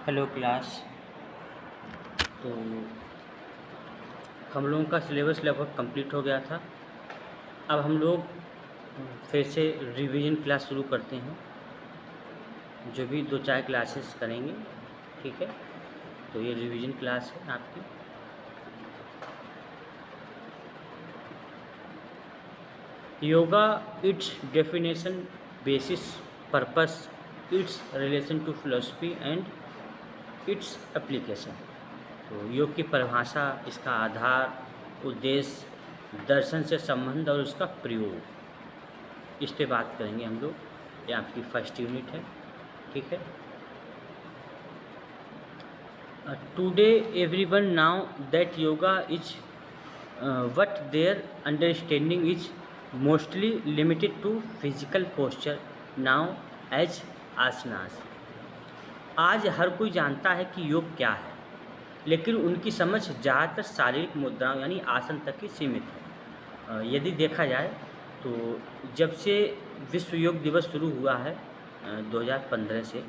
Hello class. तो हम लोगों का सिलेबस लगभग कंप्लीट हो गया था। अब हम लोग फिर से रिवीजन क्लास शुरू करते हैं, जो भी 2-4 क्लासेस करेंगे। ठीक है, तो ये रिवीजन क्लास है आपकी। Yoga, its definition, basis, purpose, its relation to philosophy and its application. तो योग की परिभाषा, इसका आधार, उद्देश्य, दर्शन से संबंध और उसका प्रयोग, इस पे बात करेंगे हम लोग। ये आपकी फर्स्ट यूनिट है। ठीक है। Today everyone now that yoga is what their understanding is mostly limited to physical posture now as asanas. आज हर कोई जानता है कि योग क्या है, लेकिन उनकी समझ ज़्यादातर शारीरिक मुद्राओं यानी आसन तक ही सीमित है। यदि देखा जाए तो जब से विश्व योग दिवस शुरू हुआ है 2015 से,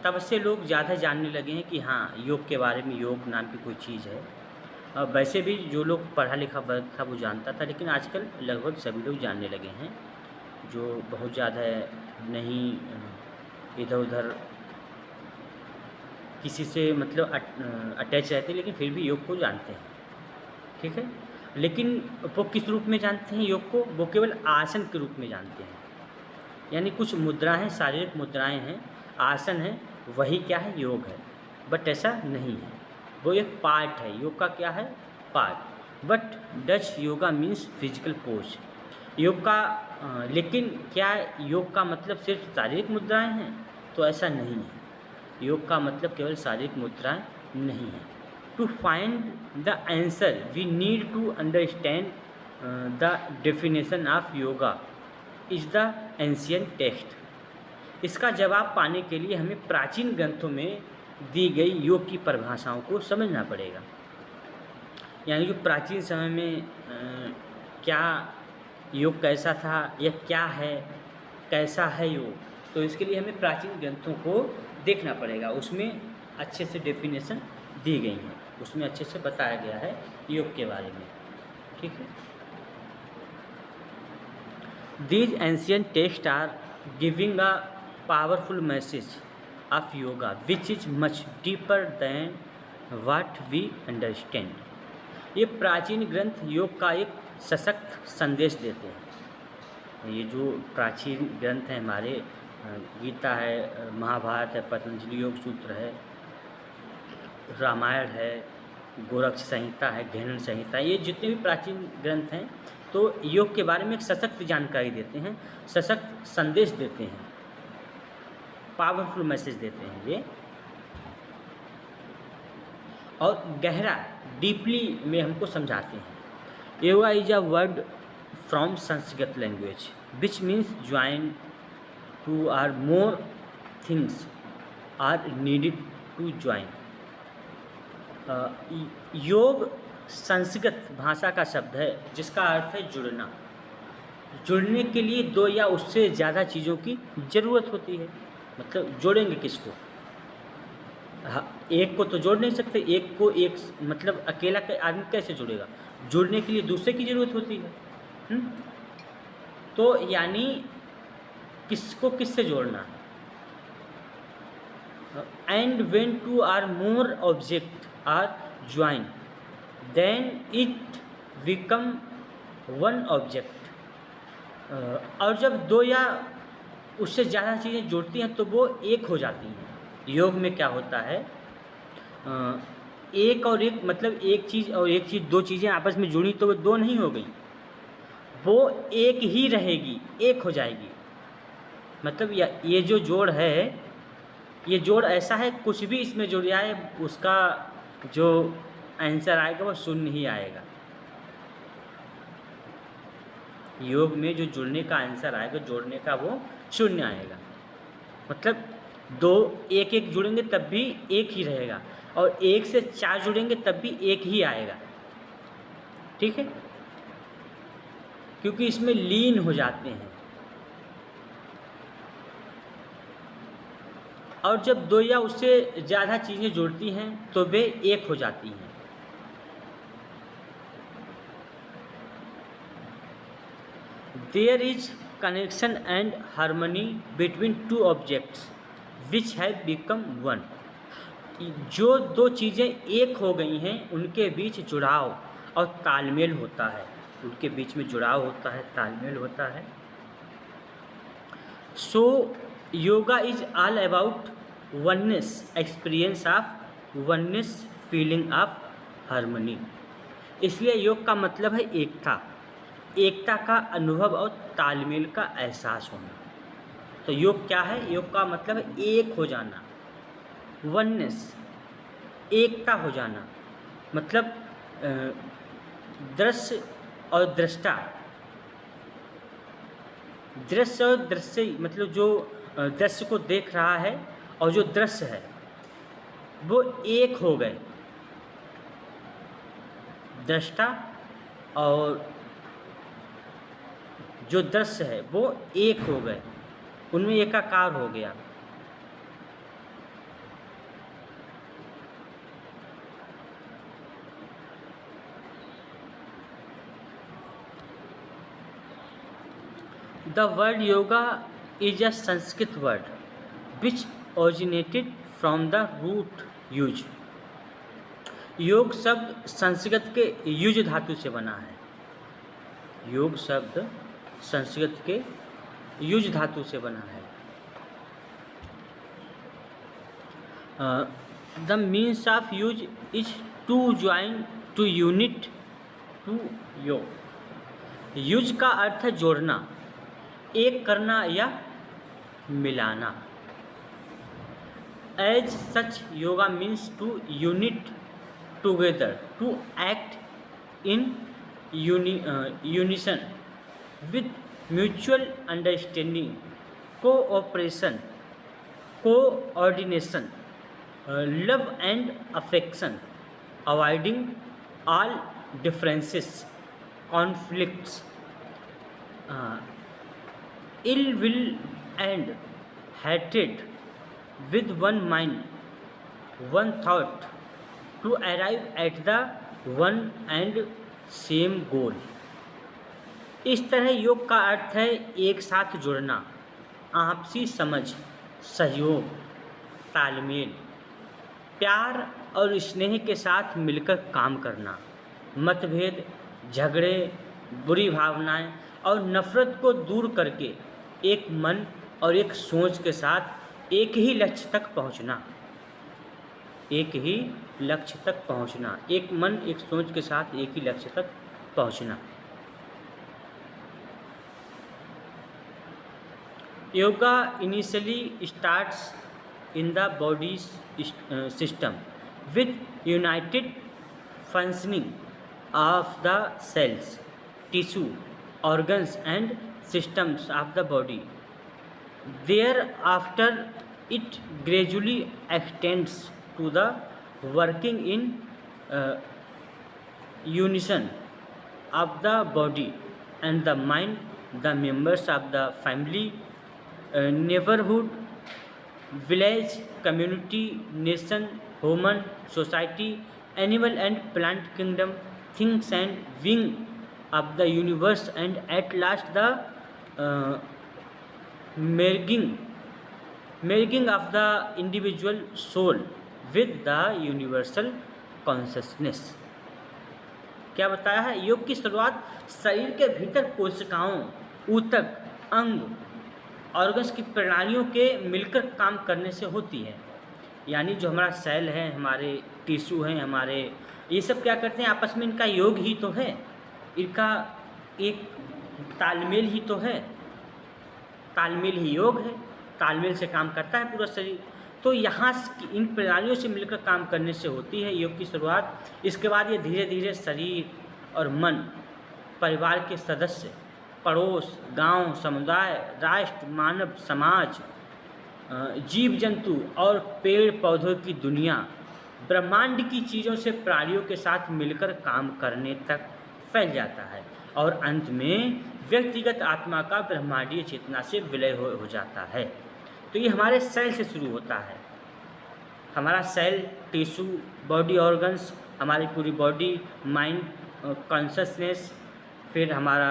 तब से लोग ज़्यादा जानने लगे हैं कि हाँ, योग के बारे में, योग नाम की कोई चीज़ है। वैसे भी जो लोग पढ़ा लिखा वर्ग था वो जानता था, लेकिन आजकल लगभग सभी लोग जानने लगे हैं, जो बहुत ज़्यादा नहीं इधर उधर किसी से मतलब अटैच रहते, लेकिन फिर भी योग को जानते हैं। ठीक है, लेकिन वो किस रूप में जानते हैं योग को? वो केवल आसन के रूप में जानते हैं। यानी कुछ मुद्राएं, शारीरिक मुद्राएं हैं, आसन है, वही क्या है? योग है। बट ऐसा नहीं है, वो एक पार्ट है। योग का क्या है? Part. But Dutch yoga means physical pose. योग का लेकिन क्या योग का मतलब सिर्फ शारीरिक मुद्राएं हैं? तो ऐसा नहीं है। योग का मतलब केवल शारीरिक मुद्राएं नहीं है। To find the answer we need to understand the definition of yoga is the ancient text. इसका जवाब पाने के लिए हमें प्राचीन ग्रंथों में दी गई योग की परिभाषाओं को समझना पड़ेगा। यानी कि प्राचीन समय में क्या योग कैसा था, या क्या है, कैसा है योग, तो इसके लिए हमें प्राचीन ग्रंथों को देखना पड़ेगा। उसमें अच्छे से डेफिनेशन दी गई हैं, उसमें अच्छे से बताया गया है योग के बारे में। ठीक है। These ancient texts are giving a powerful message of yoga which is much deeper than what we understand. ये प्राचीन ग्रंथ योग का एक सशक्त संदेश देते हैं। ये जो प्राचीन ग्रंथ हैं हमारे, गीता है, महाभारत है, पतंजलि योग सूत्र है, रामायण है, गोरक्ष संहिता है, गहन संहिता है, ये जितने भी प्राचीन ग्रंथ हैं, तो योग के बारे में एक सशक्त जानकारी देते हैं, सशक्त संदेश देते हैं, पावरफुल मैसेज देते हैं ये। और गहरा, डीपली में हमको समझाते हैं। Yoga is a word from Sanskrit language which means join two or more things are needed to join. योग संस्कृत भाषा का शब्द है जिसका अर्थ है जुड़ना। जुड़ने के लिए दो या उससे ज़्यादा चीज़ों की ज़रूरत होती है। मतलब जोड़ेंगे किसको? हाँ, एक को तो जोड़ नहीं सकते। एक को एक मतलब अकेला आदमी कैसे जुड़ेगा? जुड़ने के लिए दूसरे की ज़रूरत होती है। तो यानी किसको किससे जोड़ना है? And when two or more object are join then it become one object. और जब दो या उससे ज़्यादा चीज़ें जुड़ती हैं तो वो एक हो जाती हैं। योग में क्या होता है, एक और एक मतलब एक चीज़ और एक चीज़, दो चीज़ें आपस में जुड़ी तो वो दो नहीं हो गई, वो एक ही रहेगी, एक हो जाएगी। मतलब ये जो जोड़ है, ये जोड़ ऐसा है, कुछ भी इसमें जुड़ जाए उसका जो आंसर आएगा वो शून्य ही आएगा। योग में जो जुड़ने का आंसर आएगा, जोड़ने का, वो शून्य आएगा। मतलब दो एक एक जुड़ेंगे तब भी एक ही रहेगा, और एक से चार जुड़ेंगे तब भी एक ही आएगा। ठीक है, क्योंकि इसमें लीन हो जाते हैं। और जब दो या उससे ज़्यादा चीज़ें जुड़ती हैं तो वे एक हो जाती हैं। There is connection and harmony between two objects which have become one. जो दो चीज़ें एक हो गई हैं उनके बीच जुड़ाव और तालमेल होता है, उनके बीच में जुड़ाव होता है, तालमेल होता है। So yoga is all about oneness, experience of oneness, feeling of harmony. इसलिए योग का मतलब है एकता, एकता का अनुभव और तालमेल का एहसास होना। तो योग क्या है? योग का मतलब है एक हो जाना, वननेस, एकता हो जाना। मतलब दृश्य और दृष्टा, दृश्य और दृश्य मतलब जो दृश्य को देख रहा है और जो दृश्य है वो एक हो गए। दृष्टा और जो दृश्य है वो एक हो गए, उनमें एकाकार हो गया। The word yoga is a Sanskrit word which originated from the root use. योग शब्द संस्कृत के युज धातु से बना है। योग शब्द संस्कृत के युज धातु से बना है। The means of yuj is to join, to unite, to yoke. युज का अर्थ है जोड़ना, एक करना या मिलाना। As such yoga means to unite together, to act in unison with mutual understanding, cooperation, coordination, love and affection, avoiding all differences, conflicts, ill will and hatred, with one mind, one thought, to arrive at the one and same goal। इस तरह योग का अर्थ है एक साथ जुड़ना, आपसी समझ, सहयोग, तालमेल, प्यार और स्नेह के साथ मिलकर काम करना, मतभेद, झगड़े, बुरी भावनाएं और नफ़रत को दूर करके एक मन और एक सोच के साथ एक ही लक्ष्य तक पहुंचना, एक ही लक्ष्य तक पहुंचना, एक मन एक सोच के साथ एक ही लक्ष्य तक पहुंचना। Yoga initially starts in the body system with united functioning of the cells, tissue, organs and systems of the body. Thereafter it gradually extends to the working in unison of the body and the mind, the members of the family, neighborhood, village, community, nation, human society, animal and plant kingdom, things and being of the universe, and at last the merging of the individual soul with the universal consciousness। क्या बताया है? योग की शुरुआत शरीर के भीतर कोशिकाओं, ऊतक, अंग, ऑर्गन्स की प्रणालियों के मिलकर काम करने से होती है। यानी जो हमारा सेल है, हमारे टिश्यू हैं, हमारे ये सब क्या करते हैं आपस में, इनका योग ही तो है, इनका एक तालमेल ही तो है, तालमेल ही योग है, तालमेल से काम करता है पूरा शरीर। तो यहाँ इन प्रणालियों से मिलकर काम करने से होती है योग की शुरुआत। इसके बाद ये धीरे धीरे शरीर और मन, परिवार के सदस्य, पड़ोस, गांव, समुदाय, राष्ट्र, मानव समाज, जीव जंतु और पेड़ पौधों की दुनिया, ब्रह्मांड की चीज़ों से प्राणियों के साथ मिलकर काम करने तक फैल जाता है और अंत में व्यक्तिगत आत्मा का ब्रह्मांडीय चेतना से विलय हो जाता है। तो ये हमारे सेल से शुरू होता है। हमारा सेल, टिश्यू, बॉडी ऑर्गन्स, हमारी पूरी बॉडी, माइंड, कॉन्शसनेस, फिर हमारा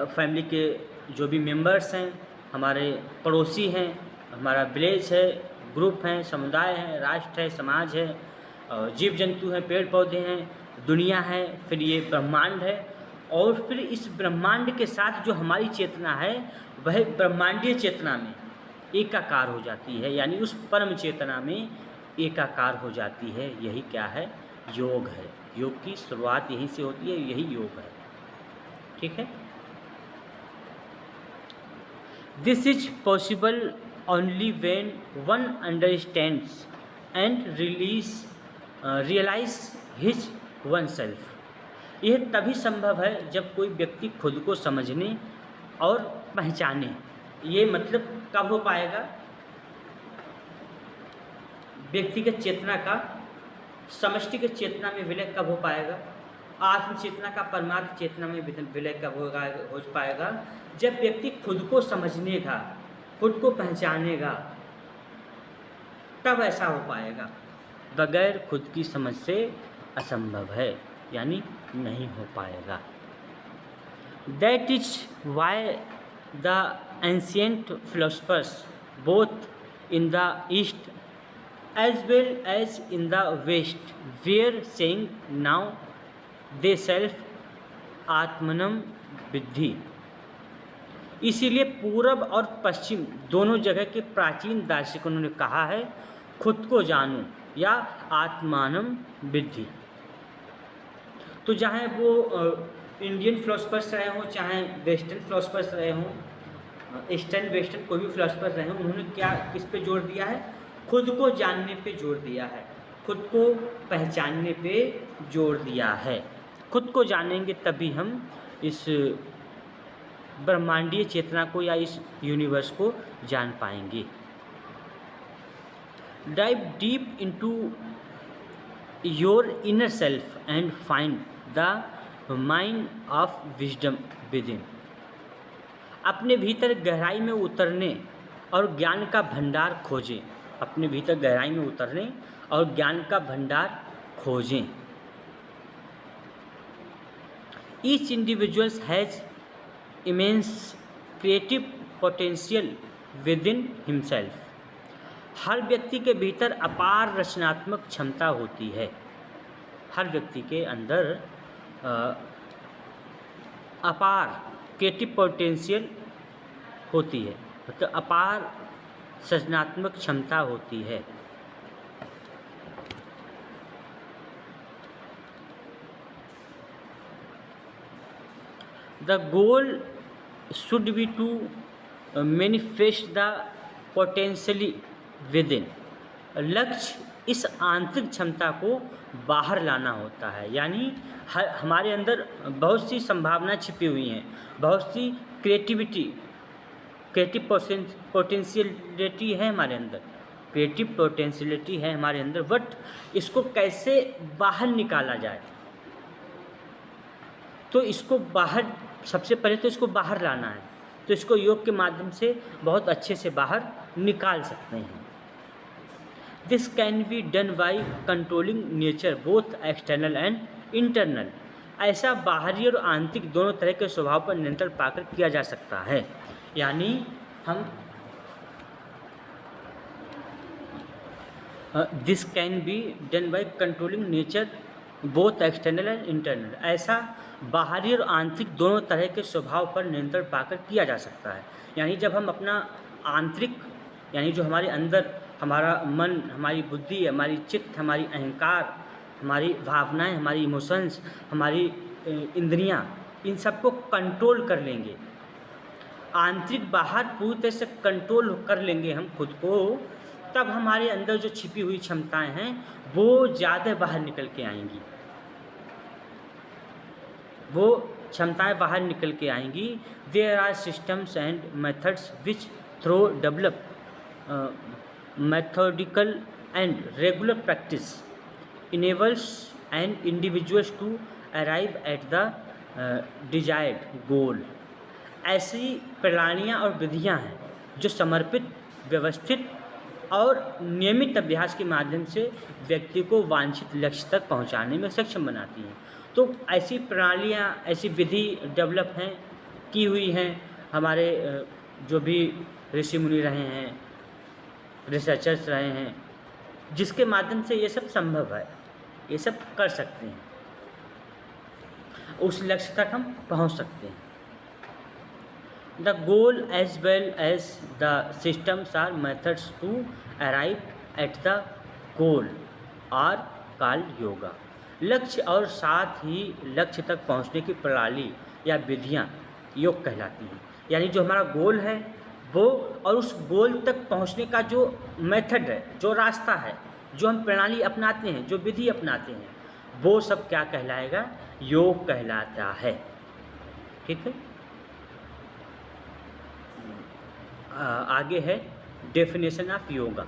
फैमिली के जो भी मेंबर्स हैं, हमारे पड़ोसी हैं, हमारा विलेज है, ग्रुप हैं, समुदाय है, राष्ट्र है, समाज है, जीव जंतु हैं, पेड़ पौधे हैं, दुनिया है, फिर ये ब्रह्मांड है। और फिर इस ब्रह्मांड के साथ जो हमारी चेतना है वह ब्रह्मांडीय चेतना में एकाकार हो जाती है, यानी उस परम चेतना में एकाकार हो जाती है। यही क्या है? योग है। योग की शुरुआत यहीं से होती है, यही योग है। ठीक है। This is possible only when one understands and realise his own self. यह तभी संभव है जब कोई व्यक्ति खुद को समझने और पहचाने। ये मतलब कब हो पाएगा? व्यक्तिगत चेतना का समष्टिगत चेतना में विलय कब हो पाएगा? आत्म चेतना का परमार्थ चेतना में विलय कब हो पाएगा? जब व्यक्ति खुद को समझनेगा, खुद को पहचानेगा, तब ऐसा हो पाएगा। बगैर खुद की समझ से असंभव है, यानी नहीं हो पाएगा। That is why the ancient philosophers both in the east as well as in the west were saying now they self आत्मनम विद्धि। इसीलिए पूरब और पश्चिम दोनों जगह के प्राचीन दार्शनिकों ने कहा है खुद को जानो या आत्मानम विद्धि। तो चाहे वो इंडियन फिलोसफर्स रहे हों, चाहे वेस्टर्न फिलोसफर्स रहे हों, ईस्टर्न वेस्टर्न कोई भी फिलोसफर रहे हों, उन्होंने क्या किस पे जोर दिया है? खुद को जानने पे जोर दिया है, खुद को पहचानने पे जोर दिया है। खुद को जानेंगे तभी हम इस ब्रह्मांडीय चेतना को या इस यूनिवर्स को जान पाएंगे। Dive deep into your inner self and find the mind of wisdom with in. अपने भीतर गहराई में उतरने और ज्ञान का भंडार खोजें। अपने भीतर गहराई में उतरने और ज्ञान का भंडार खोजें। Each individuals has immense creative potential within himself. हर व्यक्ति के भीतर अपार रचनात्मक क्षमता होती है। हर व्यक्ति के अंदर अपार क्रिएटिव पोटेंशियल होती है, मतलब अपार सृजनात्मक क्षमता होती है। The goal should be to manifest the potentiality within. लक्ष्य इस आंतरिक क्षमता को बाहर लाना होता है, यानी हमारे अंदर बहुत सी संभावना छिपी हुई हैं, बहुत सी क्रिएटिव पोटेंशियलिटी है हमारे अंदर, क्रिएटिव पोटेंशियलिटी है हमारे अंदर, बट इसको कैसे बाहर निकाला जाए? तो इसको बाहर, सबसे पहले तो इसको बाहर लाना है, तो इसको योग के माध्यम से बहुत अच्छे से बाहर निकाल सकते हैं। This can be done by controlling nature both external and internal. ऐसा बाहरी और आंतरिक दोनों तरह के स्वभाव पर नियंत्रण पाकर किया जा सकता है। यानी हम this can be done by controlling nature both external and internal. ऐसा बाहरी और आंतरिक दोनों तरह के स्वभाव पर नियंत्रण पाकर किया जा सकता है। यानी जब हम अपना आंतरिक, यानी जो हमारे अंदर हमारा मन, हमारी बुद्धि, हमारी चित्त, हमारी अहंकार, हमारी भावनाएं, हमारी इमोशंस, हमारी इंद्रियां, इन सबको कंट्रोल कर लेंगे, आंतरिक बाहर पूरी तरह से कंट्रोल कर लेंगे हम खुद को, तब हमारे अंदर जो छिपी हुई क्षमताएं हैं वो ज़्यादा बाहर निकल के आएंगी, वो क्षमताएं बाहर निकल के आएंगी। There are systems and methods which through develop methodical and regular practice enables an individuals to arrive at the desired goal। ऐसी प्रणालियाँ और विधियाँ हैं जो समर्पित, व्यवस्थित और नियमित अभ्यास के माध्यम से व्यक्ति को वांछित लक्ष्य तक पहुंचाने में सक्षम बनाती हैं। तो ऐसी प्रणालियाँ, ऐसी विधि डेवलप हैं, की हुई हैं हमारे जो भी ऋषि मुनि रहे हैं, रिसर्चर्स रहे हैं, जिसके माध्यम से ये सब संभव है, ये सब कर सकते हैं, उस लक्ष्य तक हम पहुंच सकते हैं। The goal as well as the systems or methods to arrive at the goal are called yoga. लक्ष्य और साथ ही लक्ष्य तक पहुंचने की प्रणाली या विधियां योग कहलाती हैं। यानी जो हमारा गोल है वो, और उस गोल तक पहुंचने का जो मेथड है, जो रास्ता है, जो हम प्रणाली अपनाते हैं, जो विधि अपनाते हैं, वो सब क्या कहलाएगा? योग कहलाता है। ठीक है। आगे है डेफिनेशन ऑफ योगा।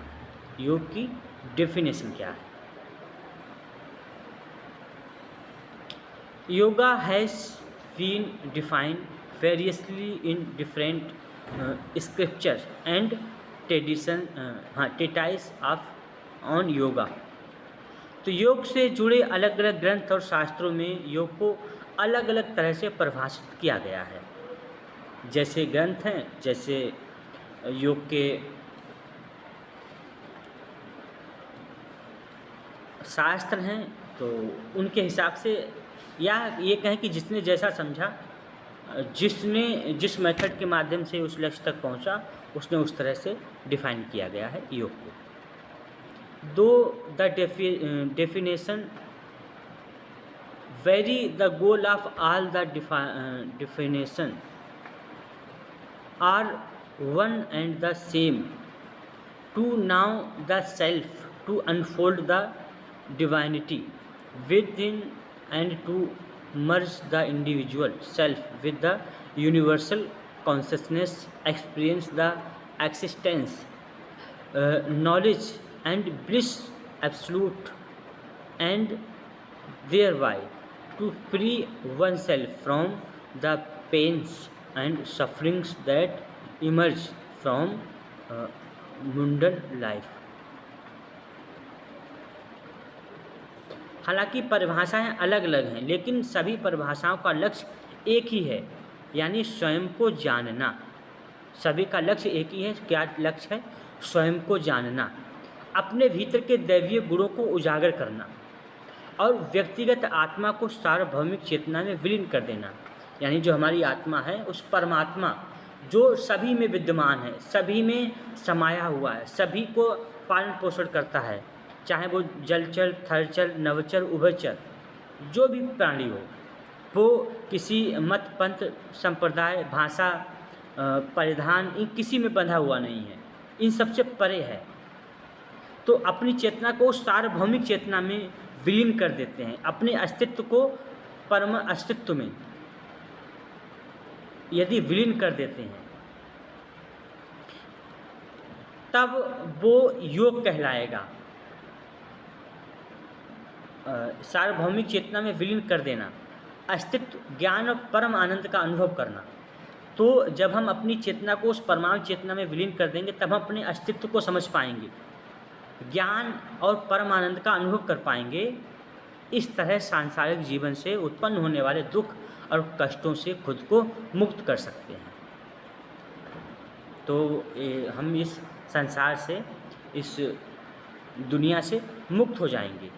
योग की डेफिनेशन क्या है? Yoga has been defined variously in different scriptures and tradition treatise of on yoga. तो योग से जुड़े अलग अलग ग्रंथ और शास्त्रों में योग को अलग अलग तरह से परिभाषित किया गया है। जैसे ग्रंथ हैं, जैसे योग के शास्त्र हैं, तो उनके हिसाब से, या ये कहें कि जिसने जैसा समझा, जिसने जिस मेथड के माध्यम से उस लक्ष्य तक पहुंचा, उसने उस तरह से डिफाइन किया गया है योग को। दो the definition very, the goal of all the definition are one and the same: to know the self, to unfold the divinity within, and to merge the individual self with the universal consciousness, experience the existence, knowledge and bliss absolute, and thereby to free oneself from the pains and sufferings that emerge from mundane life। हालांकि परिभाषाएं अलग अलग हैं, लेकिन सभी परिभाषाओं का लक्ष्य एक ही है, यानी स्वयं को जानना। सभी का लक्ष्य एक ही है। क्या लक्ष्य है? स्वयं को जानना, अपने भीतर के दैवीय गुणों को उजागर करना और व्यक्तिगत आत्मा को सार्वभौमिक चेतना में विलीन कर देना। यानी जो हमारी आत्मा है, उस परमात्मा जो सभी में विद्यमान है, सभी में समाया हुआ है, सभी को पालन पोषण करता है, चाहे वो जलचर, थलचर, नवचर, उभयचर, जो भी प्राणी हो, वो किसी मत, पंथ, संप्रदाय, भाषा, परिधान, इन किसी में बंधा हुआ नहीं है, इन सबसे परे है। तो अपनी चेतना को सार्वभौमिक चेतना में विलीन कर देते हैं, अपने अस्तित्व को परम अस्तित्व में यदि विलीन कर देते हैं, तब वो योग कहलाएगा। सार्वभौमिक चेतना में विलीन कर देना, अस्तित्व, ज्ञान और परम आनंद का अनुभव करना। तो जब हम अपनी चेतना को उस परमाणु चेतना में विलीन कर देंगे, तब हम अपने अस्तित्व को समझ पाएंगे, ज्ञान और परम आनंद का अनुभव कर पाएंगे। इस तरह सांसारिक जीवन से उत्पन्न होने वाले दुख और कष्टों से खुद को मुक्त कर सकते हैं। तो हम इस संसार से, इस दुनिया से मुक्त हो जाएंगे।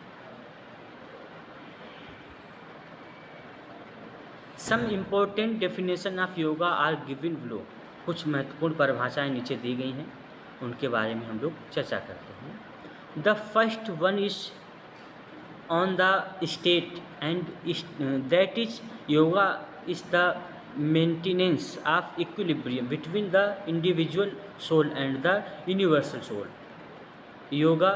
Some important definition of yoga are given below. कुछ महत्वपूर्ण परिभाषाएं नीचे दी गई हैं, उनके बारे में हम लोग चर्चा करते हैं। The first one is on the state and that is yoga is the maintenance of equilibrium between the individual soul and the universal soul. Yoga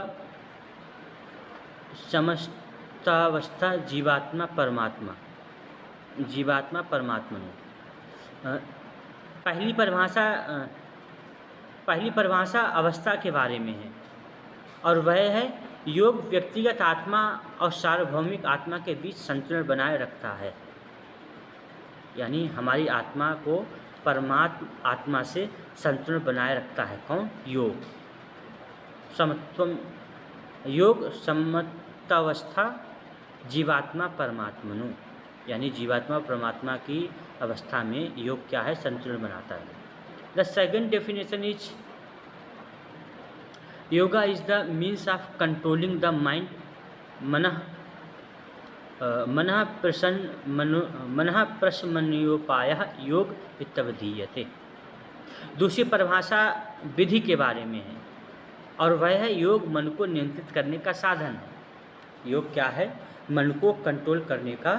समस्तावस्था जीवात्मा परमात्मा, जीवात्मा परमात्मा में। पहली परिभाषा अवस्था के बारे में है, और वह है योग व्यक्तिगत आत्मा और सार्वभौमिक आत्मा के बीच संतुलन बनाए रखता है। यानी हमारी आत्मा को परमात्म आत्मा से संतुलन बनाए रखता है। कौन? योग। समत्वम योग समत्वावस्था जीवात्मा परमात्मनु, यानी जीवात्मा परमात्मा की अवस्था में योग क्या है? संतुलन बनाता है। The second definition is yoga is the means of controlling the mind मनः प्रशमनोपायः योग इत्यवधीयते। दूसरी परिभाषा विधि के बारे में है और वह है योग मन को नियंत्रित करने का साधन है। योग क्या है? मन को कंट्रोल करने का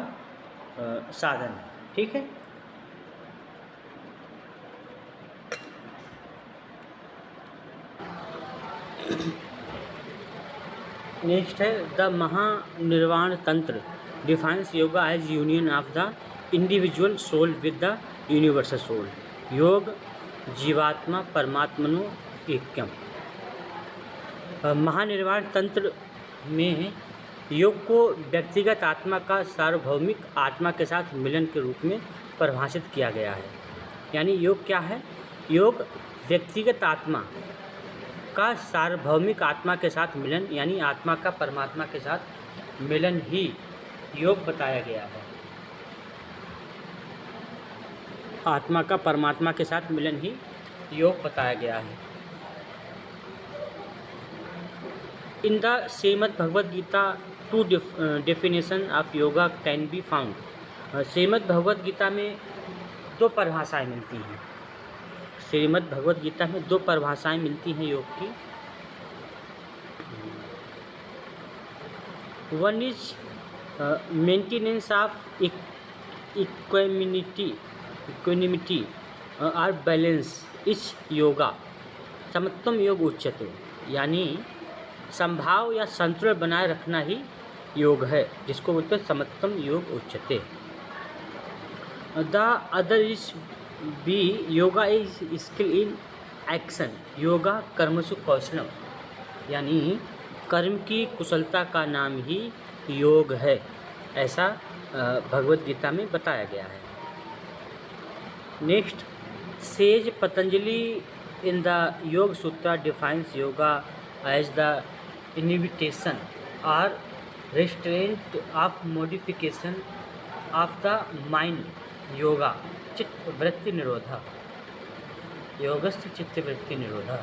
साधन है। ठीक है। नेक्स्ट है the Mahanirvana Tantra defines yoga as union of the individual soul with the universal soul. योग जीवात्मा परमात्मनो ऐक्यम। महानिर्वाण तंत्र में योग को व्यक्तिगत आत्मा का सार्वभौमिक आत्मा के साथ मिलन के रूप में परिभाषित किया गया है। यानी योग क्या है? योग व्यक्तिगत आत्मा का सार्वभौमिक आत्मा के साथ मिलन, यानी आत्मा का परमात्मा के साथ मिलन ही योग बताया गया है। आत्मा का परमात्मा के साथ मिलन ही योग बताया गया है। In the Shrimad Bhagavad Gita two definition of yoga can be found. Shrimad Bhagavad Gita में दो परिभाषाएं मिलती हैं। श्रीमद् भगवद गीता में दो परिभाषाएं मिलती हैं योग की। One is maintenance of equanimity और बैलेंस इज योगा समत्वम योग उच्यते। यानी संभाव या संतुलन बनाए रखना ही योग है, जिसको बोलते हैं समत्वम योग उच्यते। The other is be yoga is skill in action. योगा कर्मसु कौशलम, यानी कर्म की कुशलता का नाम ही योग है, ऐसा भगवद गीता में बताया गया है। Next, sage Patanjali in the Yoga Sutra defines yoga as the inhibition or restraint of modification of the mind योगा चित्त वृत्ति निरोधा। योगस्थ चित्त वृत्ति निरोधा।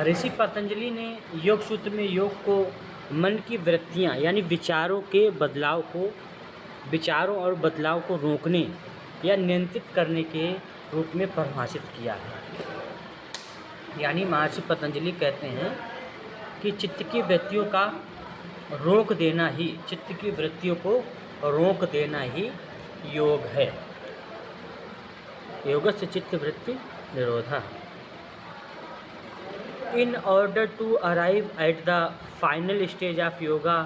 ऋषि पतंजलि ने योग सूत्र में योग को मन की वृत्तियाँ यानी विचारों और बदलाव को रोकने या नियंत्रित करने के रूप में परिभाषित किया है। यानी महर्षि पतंजलि कहते हैं कि चित्त की वृत्तियों का रोक देना ही, चित्त की वृत्तियों को रोक देना ही योग है। योगस्य चित्त वृत्ति निरोधा। In order to arrive at the final stage of yoga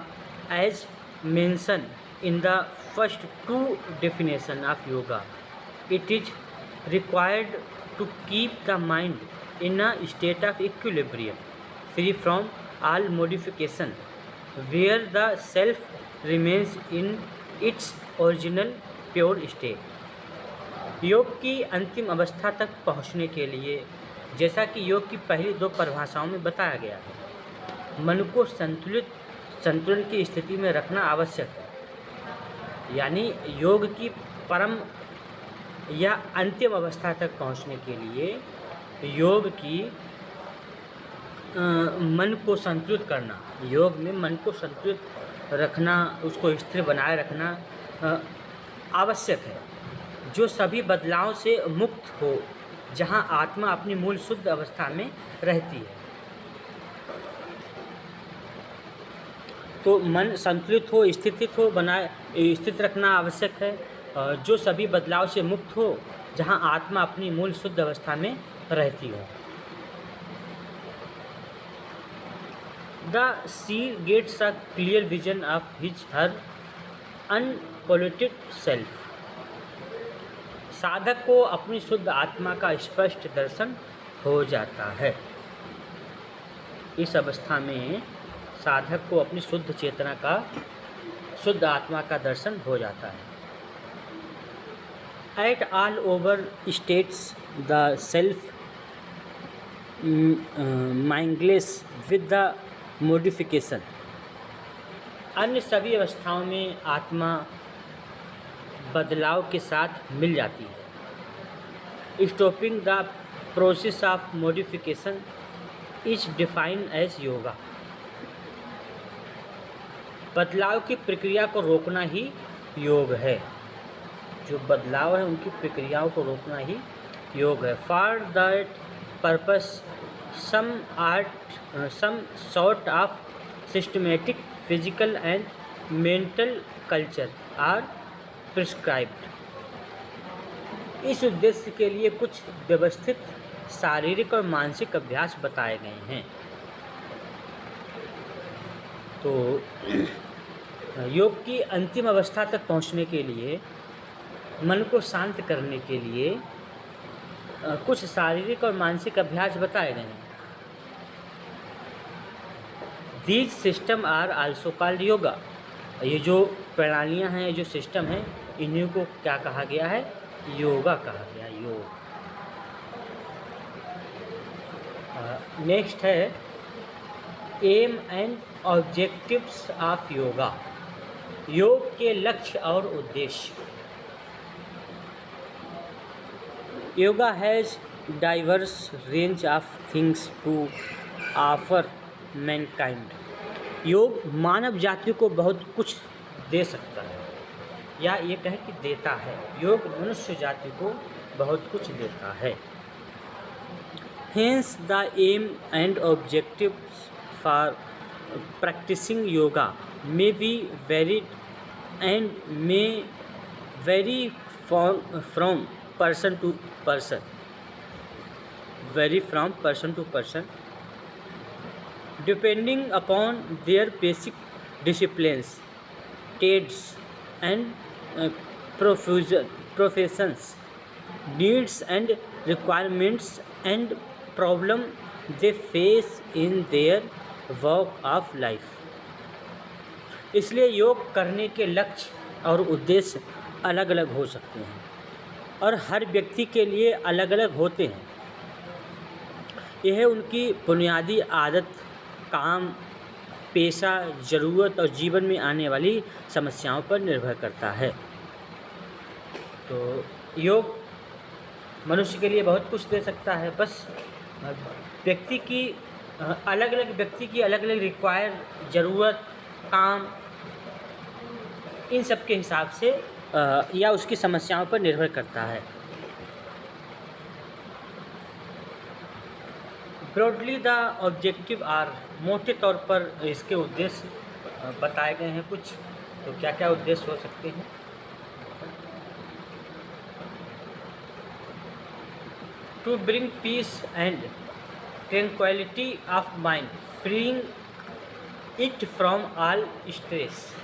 as mention in the first two definition of yoga, it is required to keep the mind in a state of equilibrium free from all modification where the self remains in its original pure state। योग की अंतिम अवस्था तक पहुंचने के लिए, जैसा कि योग की पहली दो परिभाषाओं में बताया गया है, मन को संतुलन की स्थिति में रखना आवश्यक है। यानी योग की परम या अंतिम अवस्था तक पहुंचने के लिए योग की मन को संतुलित करना, योग में मन को संतुलित रखना, उसको स्थिर बनाए रखना आवश्यक है, जो सभी बदलाव से मुक्त हो, जहाँ आत्मा अपनी मूल शुद्ध अवस्था में रहती है। तो मन संतुलित हो, स्थित रखना आवश्यक है, जो सभी बदलाव से मुक्त हो, जहाँ आत्मा अपनी मूल शुद्ध अवस्था में रहती हो। The seer gets a clear vision of her unpolluted self। साधक को अपनी शुद्ध आत्मा का स्पष्ट दर्शन हो जाता है। इस अवस्था में साधक को अपनी शुद्ध चेतना का, शुद्ध आत्मा का दर्शन हो जाता है। At all over states, the self mingles with the modification. अन्य सभी अवस्थाओं में आत्मा बदलाव के साथ मिल जाती है। Stopping the process of modification is defined as yoga. बदलाव की प्रक्रिया को रोकना ही योग है। जो बदलाव है उनकी प्रक्रियाओं को रोकना ही योग है। For that purpose some sort of systematic physical and mental culture are prescribed. इस उद्देश्य के लिए कुछ व्यवस्थित शारीरिक और मानसिक अभ्यास बताए गए हैं। तो योग की अंतिम अवस्था तक पहुंचने के लिए, मन को शांत करने के लिए कुछ शारीरिक और मानसिक अभ्यास बताए गए हैं। These system are also called yoga. ये जो प्रणालियां हैं, जो सिस्टम हैं, इन्हीं को क्या कहा गया है? योगा कहा गया। योग। नेक्स्ट है aim and objectives of yoga. योग के लक्ष्य और उद्देश्य। Yoga has diverse range of things to offer mankind. योग मानव जाति को बहुत कुछ दे सकता है, या ये कहें कि देता है। योग मनुष्य जाति को बहुत कुछ देता है। Hence the aim and objectives for practicing yoga may be varied and may vary from person to person. Depending upon their basic disciplines, trades and professions, needs and requirements and problem they face in their walk of life. इसलिए योग करने के लक्ष्य और उद्देश्य अलग अलग हो सकते हैं और हर व्यक्ति के लिए अलग अलग होते हैं। यह उनकी बुनियादी आदत, काम, पेशा, ज़रूरत और जीवन में आने वाली समस्याओं पर निर्भर करता है। तो योग मनुष्य के लिए बहुत कुछ दे सकता है। बस व्यक्ति की अलग अलग रिक्वायर, ज़रूरत, काम, इन सब के हिसाब से या उसकी समस्याओं पर निर्भर करता है। ब्रॉडली द ऑब्जेक्टिव आर, मोटे तौर पर इसके उद्देश्य बताए गए हैं कुछ। तो क्या क्या उद्देश्य हो सकते हैं? To bring peace and tranquillity of mind, freeing it from all stress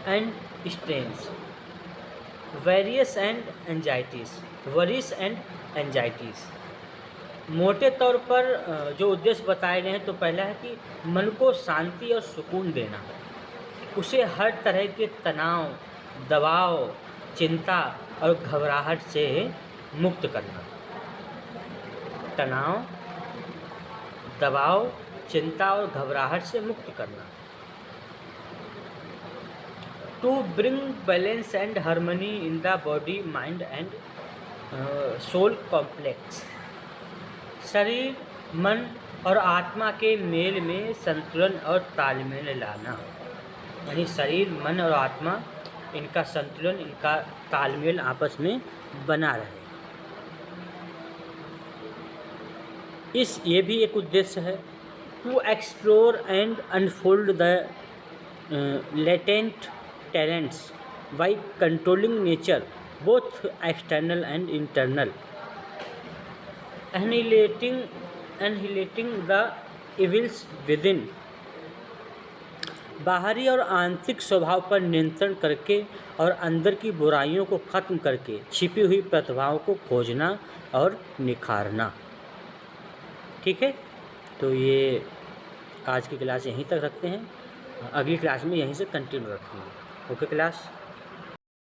and strains, worries and anxieties. मोटे तौर पर जो उद्देश्य बताए गए हैं, तो पहला है कि मन को शांति और सुकून देना, उसे हर तरह के तनाव, दबाव, चिंता और घबराहट से मुक्त करना। तनाव, दबाव, चिंता और घबराहट से मुक्त करना। To bring balance and harmony in the body, mind and soul complex. शरीर, मन और आत्मा के मेल में संतुलन और तालमेल लाना। यानी शरीर, मन और आत्मा, इनका संतुलन, इनका तालमेल आपस में बना रहे। ये भी एक उद्देश्य है। To explore and unfold the latent talents by controlling nature, both external and internal, annihilating the evils within। बाहरी और आंतरिक स्वभाव पर नियंत्रण करके और अंदर की बुराइयों को ख़त्म करके छिपी हुई प्रतिभाओं को खोजना और निखारना। ठीक है, तो ये आज की क्लास यहीं तक रखते हैं। अगली क्लास में यहीं से कंटिन्यू रखेंगे। Okay class.